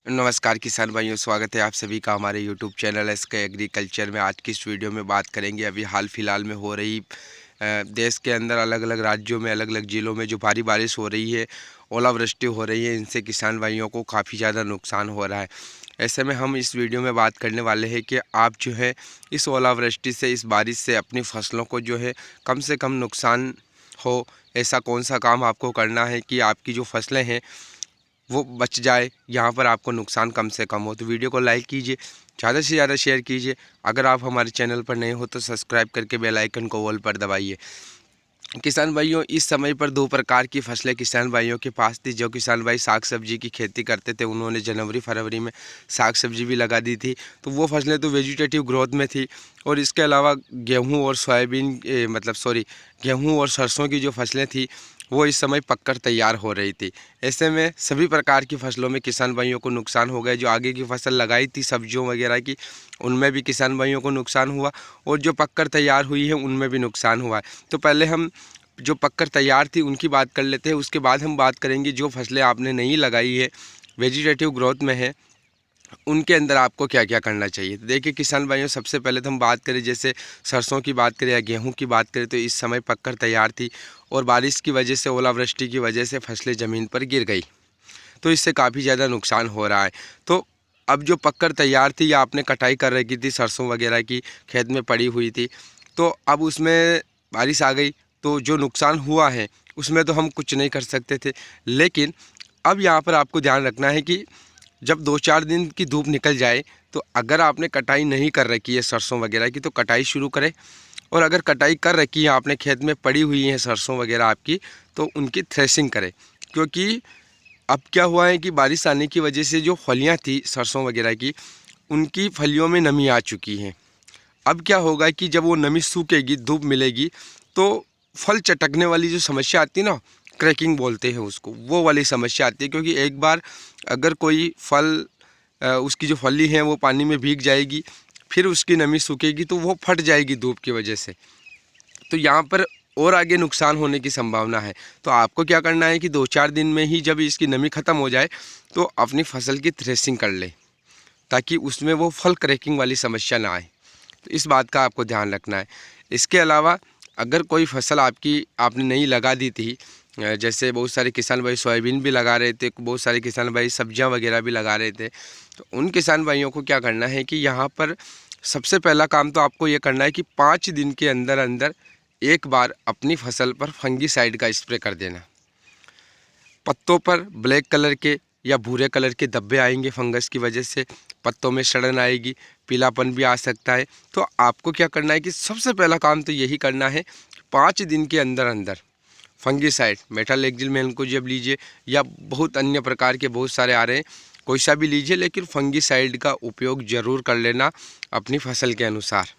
नमस्कार किसान भाइयों, स्वागत है आप सभी का हमारे यूट्यूब चैनल एसके एग्रीकल्चर में। आज की इस वीडियो में बात करेंगे अभी हाल फिलहाल में हो रही देश के अंदर अलग अलग राज्यों में, अलग अलग ज़िलों में जो भारी बारिश हो रही है, ओलावृष्टि हो रही है, इनसे किसान भाइयों को काफ़ी ज़्यादा नुकसान हो रहा है। ऐसे में हम इस वीडियो में बात करने वाले हैं कि आप जो है इस ओलावृष्टि से, इस बारिश से अपनी फसलों को जो है कम से कम नुकसान हो, ऐसा कौन सा काम आपको करना है कि आपकी जो फसलें हैं वो बच जाए, यहाँ पर आपको नुकसान कम से कम हो। तो वीडियो को लाइक कीजिए, ज़्यादा से ज़्यादा शेयर कीजिए। अगर आप हमारे चैनल पर नए हो तो सब्सक्राइब करके बेल आइकन को ऑल पर दबाइए। किसान भाइयों, इस समय पर दो प्रकार की फसलें किसान भाइयों के पास थी। जो किसान भाई साग सब्जी की खेती करते थे, उन्होंने जनवरी फरवरी में साग सब्जी भी लगा दी थी, तो वो फसलें तो वेजिटेटिव ग्रोथ में थी। और इसके अलावा गेहूं और सोयाबीन गेहूं और सरसों की जो फसलें थी वो इस समय पककर तैयार हो रही थी। ऐसे में सभी प्रकार की फसलों में किसान भाइयों को नुकसान हो गया। जो आगे की फसल लगाई थी सब्जियों वगैरह की, उनमें भी किसान भाइयों को नुकसान हुआ, और जो पककर तैयार हुई है उनमें भी नुकसान हुआ है। तो पहले हम जो पककर तैयार थी उनकी बात कर लेते हैं, उसके बाद हम बात करेंगे जो फसलें आपने नहीं लगाई है, वेजिटेटिव ग्रोथ में है, उनके अंदर आपको क्या क्या करना चाहिए। तो देखिए किसान भाइयों, सबसे पहले तो हम बात करें, जैसे सरसों की बात करें या गेहूं की बात करें, तो इस समय पककर तैयार थी और बारिश की वजह से, ओलावृष्टि की वजह से फसलें ज़मीन पर गिर गई, तो इससे काफ़ी ज़्यादा नुकसान हो रहा है। तो अब जो पककर तैयार थी या आपने कटाई कर रखी थी सरसों वगैरह की, खेत में पड़ी हुई थी, तो अब उसमें बारिश आ गई, तो जो नुकसान हुआ है उसमें तो हम कुछ नहीं कर सकते थे। लेकिन अब यहाँ पर आपको ध्यान रखना है कि जब 2-4 दिन की धूप निकल जाए, तो अगर आपने कटाई नहीं कर रखी है सरसों वगैरह की, तो कटाई शुरू करें। और अगर कटाई कर रखी है, आपने खेत में पड़ी हुई है सरसों वगैरह आपकी, तो उनकी थ्रेसिंग करें। क्योंकि अब क्या हुआ है कि बारिश आने की वजह से जो फलियां थी सरसों वगैरह की, उनकी फलियों में नमी आ चुकी है। अब क्या होगा कि जब वो नमी सूखेगी, धूप मिलेगी, तो फल चटकने वाली जो समस्या आती है ना, क्रैकिंग बोलते हैं उसको, वो वाली समस्या आती है। क्योंकि एक बार अगर कोई फल उसकी जो फली है वो पानी में भीग जाएगी, फिर उसकी नमी सूखेगी तो वो फट जाएगी धूप की वजह से, तो यहाँ पर और आगे नुकसान होने की संभावना है। तो आपको क्या करना है कि 2-4 दिन में ही जब इसकी नमी ख़त्म हो जाए, तो अपनी फसल की थ्रेसिंग कर ले, ताकि उसमें वो फल क्रैकिंग वाली समस्या ना आए। तो इस बात का आपको ध्यान रखना है। इसके अलावा अगर कोई फसल आपने नहीं लगा दी थी, जैसे बहुत सारे किसान भाई सोयाबीन भी लगा रहे थे, बहुत सारे किसान भाई सब्जियां वगैरह भी लगा रहे थे, तो उन किसान भाइयों को क्या करना है कि यहाँ पर सबसे पहला काम तो आपको ये करना है कि 5 दिन के अंदर अंदर एक बार अपनी फसल पर फंगीसाइड का स्प्रे कर देना। पत्तों पर ब्लैक कलर के या भूरे कलर के धब्बे आएंगे, फंगस की वजह से पत्तों में सड़न आएगी, पीलापन भी आ सकता है। तो आपको क्या करना है कि सबसे पहला काम तो यही करना है, 5 दिन के अंदर अंदर फंगीसाइड, मेटालेक्जिल मैनकोजेब लीजिए, या बहुत अन्य प्रकार के बहुत सारे आ रहे हैं, कोई सा भी लीजिए, लेकिन फंगीसाइड का उपयोग ज़रूर कर लेना अपनी फसल के अनुसार।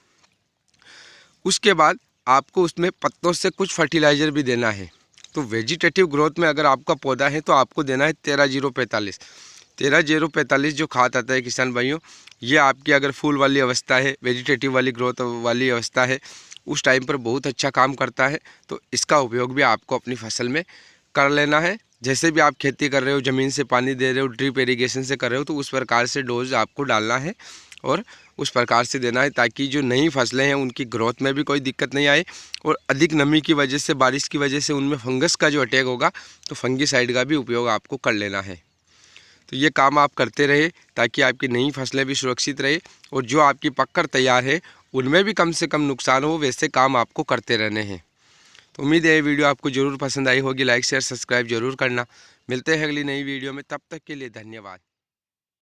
उसके बाद आपको उसमें पत्तों से कुछ फर्टिलाइज़र भी देना है। तो वेजिटेटिव ग्रोथ में अगर आपका पौधा है तो आपको देना है 13-0-45। 13-0-45 जो खाद आता है किसान भाइयों, ये आपकी अगर फूल वाली अवस्था है, वेजिटेटिव वाली ग्रोथ वाली अवस्था है, उस टाइम पर बहुत अच्छा काम करता है। तो इसका उपयोग भी आपको अपनी फसल में कर लेना है। जैसे भी आप खेती कर रहे हो, ज़मीन से पानी दे रहे हो, ड्रिप इरीगेशन से कर रहे हो, तो उस प्रकार से डोज आपको डालना है और उस प्रकार से देना है, ताकि जो नई फसलें हैं उनकी ग्रोथ में भी कोई दिक्कत नहीं आए। और अधिक नमी की वजह से, बारिश की वजह से उनमें फंगस का जो अटैक होगा, तो फंगीसाइड का भी उपयोग आपको कर लेना है। तो ये काम आप करते रहे, ताकि आपकी नई फसलें भी सुरक्षित रहे, और जो आपकी पककर तैयार है उनमें भी कम से कम नुकसान हो, वैसे काम आपको करते रहने हैं। तो उम्मीद है ये वीडियो आपको ज़रूर पसंद आई होगी। लाइक शेयर सब्सक्राइब जरूर करना। मिलते हैं अगली नई वीडियो में, तब तक के लिए धन्यवाद।